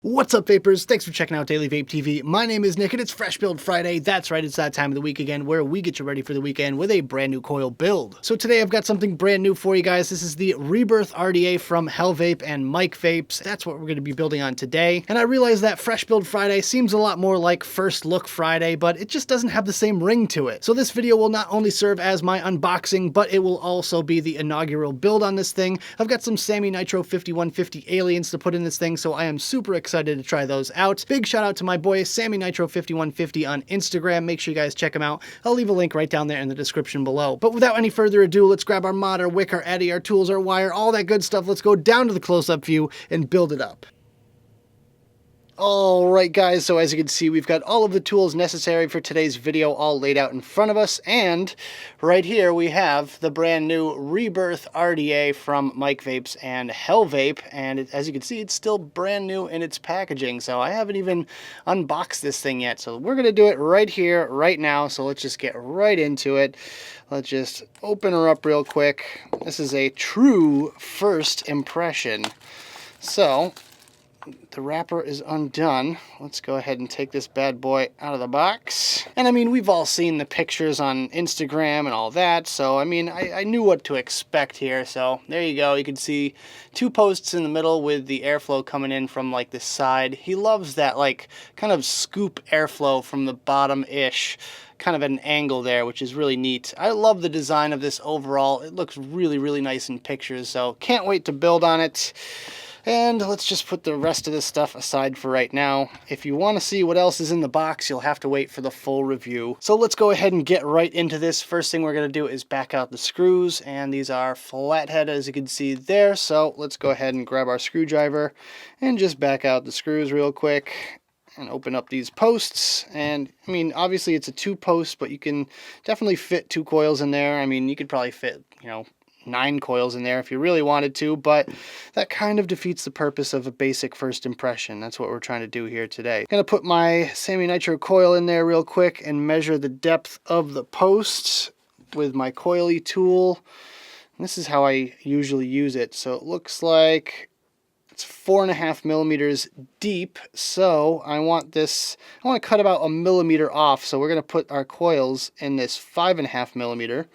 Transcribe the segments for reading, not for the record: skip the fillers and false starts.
What's up, vapors? Thanks for checking out Daily Vape TV. My name is Nick and it's Fresh Build Friday. That's right, it's that time of the week again where we get you ready for the weekend with a brand new coil build. So today I've got something brand new for you guys. This is the Rebirth RDA from Vape and Mike Vapes. That's what we're going to be building on today. And I realize that Fresh Build Friday seems a lot more like First Look Friday, but it just doesn't have the same ring to it. So this video will not only serve as my unboxing, but it will also be the inaugural build on this thing. I've got some Sammy Nitro 5150 aliens to put in this thing, so I am super excited to try those out. Big shout out to my boy Sammy Nitro 5150 on Instagram. Make sure you guys check him out. I'll leave a link right down there in the description below. But without any further ado, let's grab our mod, our wick, our addy, our tools, our wire, all that good stuff. Let's go down to the close-up view and build it up. Alright guys, so as you can see, we've got all of the tools necessary for today's video all laid out in front of us, and right here we have the brand new Rebirth RDA from Mike Vapes and Vape, and as you can see, it's still brand new in its packaging, so I haven't even unboxed this thing yet, so we're going to do it right here, right now, so let's just get right into it. Let's just open her up real quick. This is a true first impression. So the wrapper is undone. Let's go ahead and take this bad boy out of the box. And I mean, we've all seen the pictures on Instagram and all that, so I mean, I knew what to expect here. So there you go. You can see two posts in the middle with the airflow coming in from like the side. He loves that like kind of scoop airflow from the bottom-ish, kind of an angle there, which is really neat. I love the design of this overall. It looks really, really nice in pictures, so can't wait to build on it. And let's just put the rest of this stuff aside for right now. If you want to see what else is in the box, you'll have to wait for the full review. So let's go ahead and get right into this. First thing we're going to do is back out the screws, and these are flathead as you can see there. So let's go ahead and grab our screwdriver and just back out the screws real quick and open up these posts. And I mean, obviously it's a 2-post, but you can definitely fit 2 coils in there. I mean, you could probably fit, 9 coils in there if you really wanted to, but that kind of defeats the purpose of a basic first impression. That's what we're trying to do here today. I'm going to put my Sammy Nitro coil in there real quick and measure the depth of the posts with my coily tool. And this is how I usually use it. So it looks like it's 4.5 millimeters deep. So I want to cut about 1 millimeter off. So we're going to put our coils in this 5.5 millimeter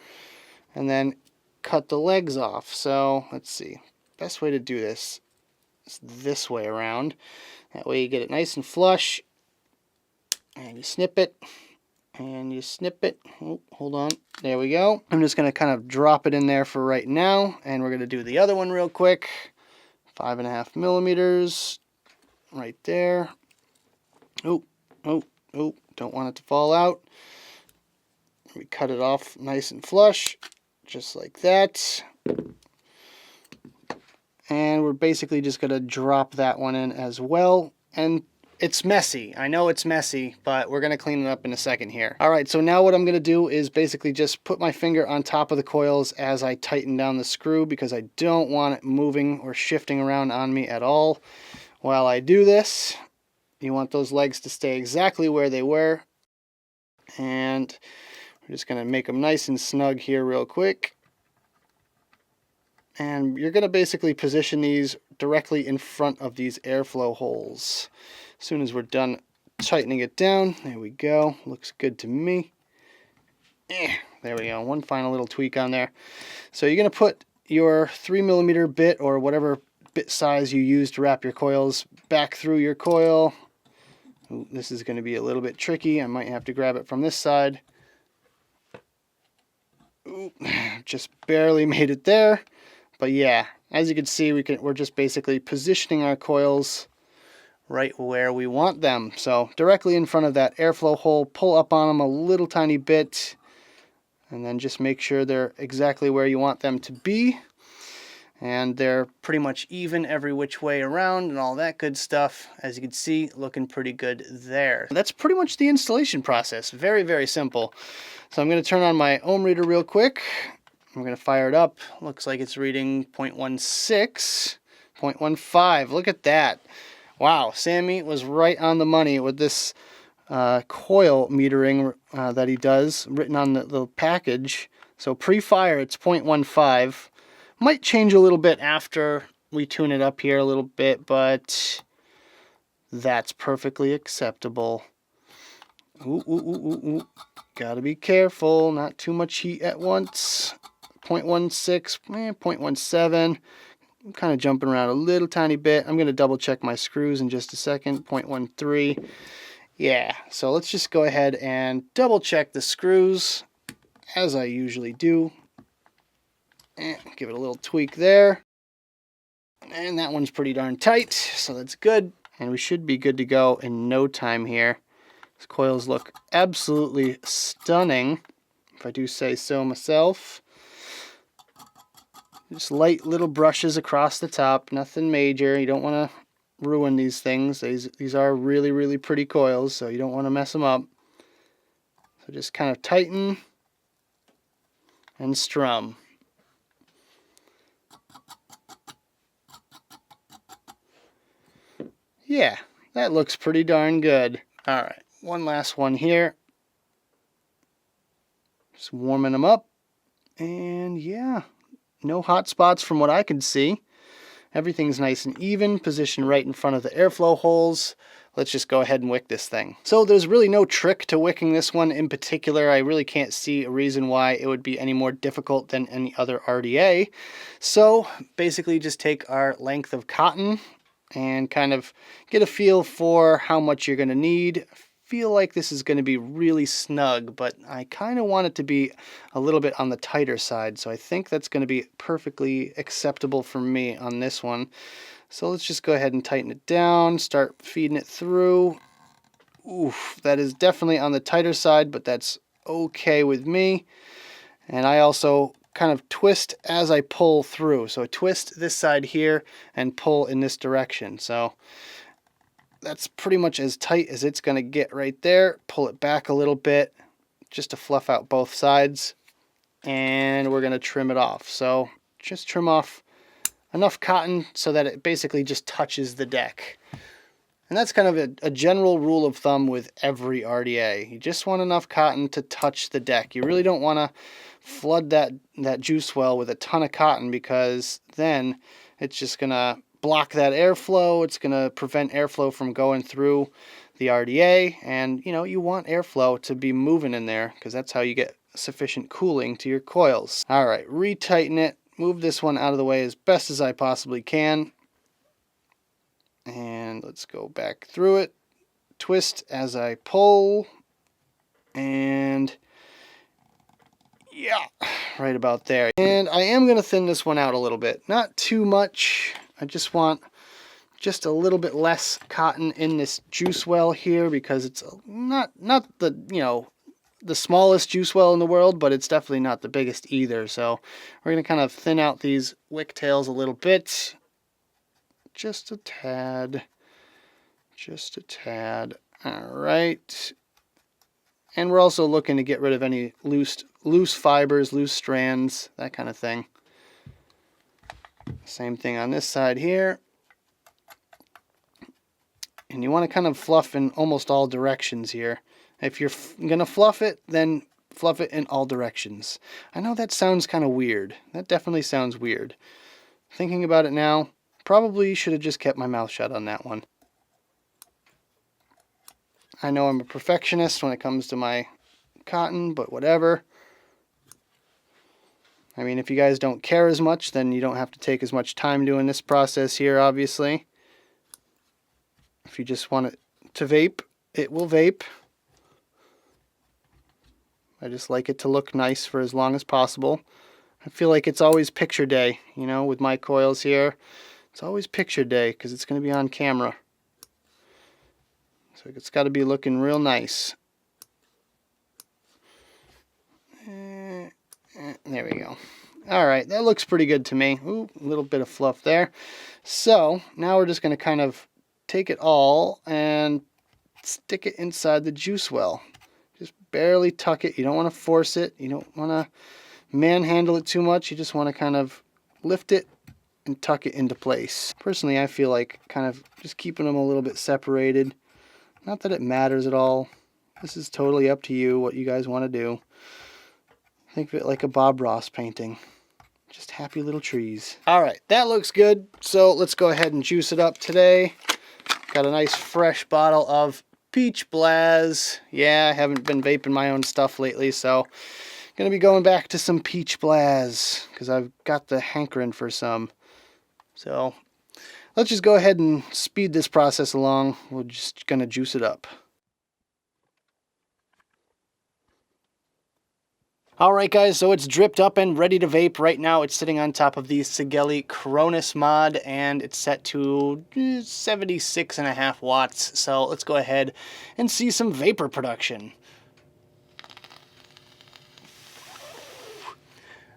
and then cut the legs off. So let's see, best way to do this is this way around. That way you get it nice and flush, and you snip it and you snip it. Oh, hold on, there we go. I'm just going to kind of drop it in there for right now, and we're going to do the other one real quick. 5.5 millimeters right there. Oh, don't want it to fall out. We cut it off nice and flush, just like that. And we're basically just going to drop that one in as well. And it's messy. I know it's messy, but we're going to clean it up in a second here. Alright, so now what I'm going to do is basically just put my finger on top of the coils as I tighten down the screw, because I don't want it moving or shifting around on me at all while I do this. You want those legs to stay exactly where they were. And we're just going to make them nice and snug here real quick. And you're going to basically position these directly in front of these airflow holes. As soon as we're done tightening it down, there we go. Looks good to me. There we go. One final little tweak on there. So you're going to put your 3 millimeter bit or whatever bit size you use to wrap your coils back through your coil. Ooh, this is going to be a little bit tricky. I might have to grab it from this side. Ooh, just barely made it there. But yeah, as you can see, we're just basically positioning our coils right where we want them. So directly in front of that airflow hole, pull up on them a little tiny bit, and then just make sure they're exactly where you want them to be. And they're pretty much even every which way around and all that good stuff. As you can see, looking pretty good there. That's pretty much the installation process. Very, very simple. So I'm going to turn on my ohm reader real quick. I'm going to fire it up. Looks like it's reading 0.16, 0.15. Look at that. Wow, Sammy was right on the money with this coil metering that he does, written on the package. So pre-fire, it's 0.15. Might change a little bit after we tune it up here a little bit, but that's perfectly acceptable. Ooh, ooh, ooh, ooh, ooh. Gotta be careful, not too much heat at once. 0.16, 0.17. I'm kind of jumping around a little tiny bit. I'm going to double check my screws in just a second. 0.13. Yeah, so let's just go ahead and double check the screws as I usually do. And give it a little tweak there. And that one's pretty darn tight, so that's good. And we should be good to go in no time here. These coils look absolutely stunning, if I do say so myself. Just light little brushes across the top, nothing major. You don't want to ruin these things. These are really, really pretty coils, so you don't want to mess them up. So just kind of tighten and strum. Yeah, that looks pretty darn good. All right, one last one here. Just warming them up. And yeah, no hot spots from what I can see. Everything's nice and even, positioned right in front of the airflow holes. Let's just go ahead and wick this thing. So there's really no trick to wicking this one in particular. I really can't see a reason why it would be any more difficult than any other RDA. So basically just take our length of cotton and kind of get a feel for how much you're going to need. Feel like this is going to be really snug, but I kind of want it to be a little bit on the tighter side, so I think that's going to be perfectly acceptable for me on this one. So let's just go ahead and tighten it down, start feeding it through. Oof, that is definitely on the tighter side, but that's okay with me. And I also kind of twist as I pull through. So I twist this side here and pull in this direction. So that's pretty much as tight as it's going to get right there. Pull it back a little bit just to fluff out both sides. And we're going to trim it off. So just trim off enough cotton so that it basically just touches the deck. And that's kind of a general rule of thumb with every RDA. You just want enough cotton to touch the deck. You really don't want to flood that juice well with a ton of cotton, because then it's just going to block that airflow. It's going to prevent airflow from going through the RDA. And, you know, you want airflow to be moving in there, because that's how you get sufficient cooling to your coils. All right, retighten it. Move this one out of the way as best as I possibly can. And let's go back through it. Twist as I pull. And yeah, right about there. And I am going to thin this one out a little bit. Not too much. I just want just a little bit less cotton in this juice well here, because it's not the, you know, the smallest juice well in the world, but it's definitely not the biggest either. So we're going to kind of thin out these wick tails a little bit. Just a tad. Just a tad. All right. And we're also looking to get rid of any loose fibers, loose strands, that kind of thing. Same thing on this side here. And you want to kind of fluff in almost all directions here. If you're going to fluff it, then fluff it in all directions. I know that sounds kind of weird. That definitely sounds weird. Thinking about it now, probably should have just kept my mouth shut on that one. I know I'm a perfectionist when it comes to my cotton, but whatever. I mean, if you guys don't care as much, then you don't have to take as much time doing this process here, obviously. If you just want it to vape, it will vape. I just like it to look nice for as long as possible. I feel like it's always picture day, you know, with my coils here. It's always picture day because it's going to be on camera. So it's got to be looking real nice. There we go. All right, that looks pretty good to me. Ooh, a little bit of fluff there. So now we're just going to kind of take it all and stick it inside the juice well. Just barely tuck it. You don't want to force it. You don't want to manhandle it too much. You just want to kind of lift it and tuck it into place. Personally, I feel like kind of just keeping them a little bit separated. Not that it matters at all. This is totally up to you, what you guys want to do. Think of it like a Bob Ross painting. Just happy little trees. All right, that looks good. So let's go ahead and juice it up today. Got a nice fresh bottle of Peach Blaz. Yeah, I haven't been vaping my own stuff lately, so gonna be going back to some Peach Blaz because I've got the hankering for some. So let's just go ahead and speed this process along. We're just gonna juice it up. Alright guys, so it's dripped up and ready to vape. Right now it's sitting on top of the Sigelli Cronus mod and it's set to 76.5 watts. So let's go ahead and see some vapor production.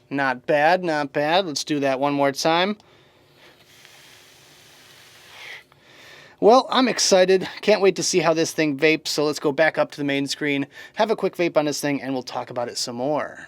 Not bad, not bad. Let's do that one more time. Well, I'm excited. Can't wait to see how this thing vapes, so let's go back up to the main screen, have a quick vape on this thing, and we'll talk about it some more.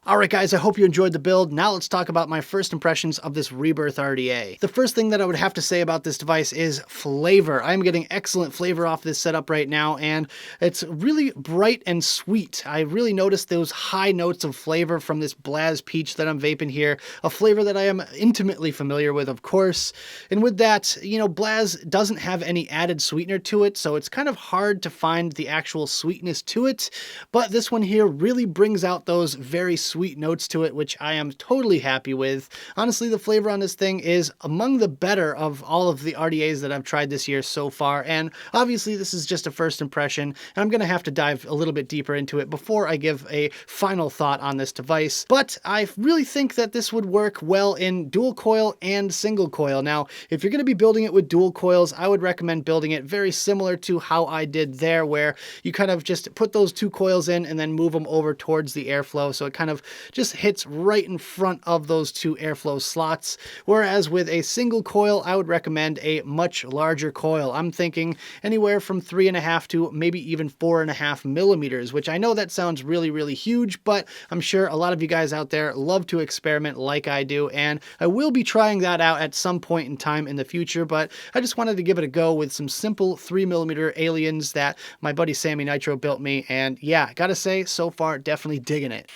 Alright guys, I hope you enjoyed the build. Now let's talk about my first impressions of this Rebirth RDA. The first thing that I would have to say about this device is flavor. I'm getting excellent flavor off this setup right now, and it's really bright and sweet. I really noticed those high notes of flavor from this Blaz Peach that I'm vaping here, a flavor that I am intimately familiar with, of course. And with that, you know, Blaz doesn't have any added sweetener to it, so it's kind of hard to find the actual sweetness to it, but this one here really brings out those very sweet notes to it, which I am totally happy with. Honestly, the flavor on this thing is among the better of all of the RDAs that I've tried this year so far, and obviously this is just a first impression, and I'm going to have to dive a little bit deeper into it before I give a final thought on this device, but I really think that this would work well in dual coil and single coil. Now, if you're going to be building it with dual coils, I would recommend building it very similar to how I did there, where you kind of just put those two coils in and then move them over towards the airflow, so it kind of just hits right in front of those two airflow slots. Whereas with a single coil, I would recommend a much larger coil. I'm thinking anywhere from 3.5 to maybe even 4.5 millimeters, which I know that sounds really, really huge, but I'm sure a lot of you guys out there love to experiment like I do, and I will be trying that out at some point in time in the future, but I just wanted to give it a go with some simple 3mm aliens that my buddy Sammy Nitro built me, and yeah, gotta say, so far, definitely digging it.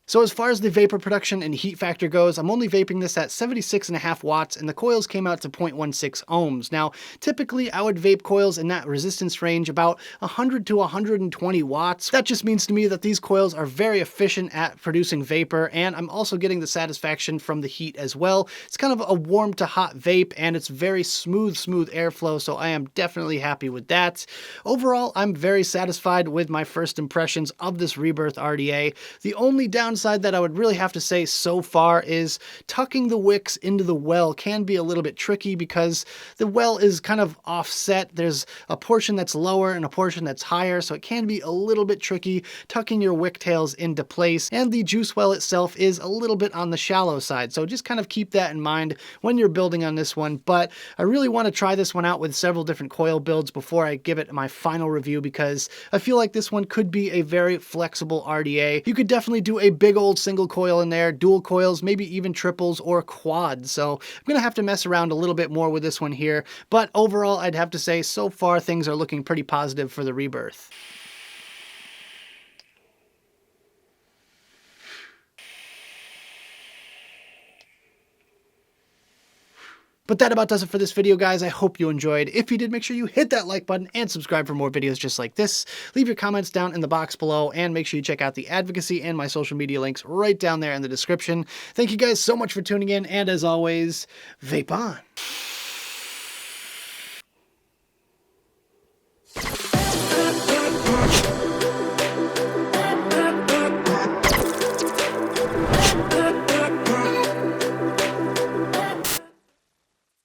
So as far as the vapor production and heat factor goes, I'm only vaping this at 76.5 watts, and the coils came out to 0.16 ohms. Now, typically I would vape coils in that resistance range about 100 to 120 watts. That just means to me that these coils are very efficient at producing vapor, and I'm also getting the satisfaction from the heat as well. It's kind of a warm to hot vape, and it's very smooth airflow, so I am definitely happy with that. Overall, I'm very satisfied with my first impressions of this Rebirth RDA. The only downside that I would really have to say so far is tucking the wicks into the well can be a little bit tricky because the well is kind of offset. There's a portion that's lower and a portion that's higher, so it can be a little bit tricky tucking your wick tails into place, and the juice well itself is a little bit on the shallow side, so just kind of keep that in mind when you're building on this one. But I really want to try this one out with several different coil builds before I give it my final review, because I feel like this one could be a very flexible RDA. You could definitely do a big old single coil in there, dual coils, maybe even triples or quads. So I'm going to have to mess around a little bit more with this one here. But overall, I'd have to say so far things are looking pretty positive for the Rebirth. But that about does it for this video, guys. I hope you enjoyed. If you did, make sure you hit that like button and subscribe for more videos just like this. Leave your comments down in the box below, and make sure you check out the advocacy and my social media links right down there in the description. Thank you guys so much for tuning in, and as always, vape on.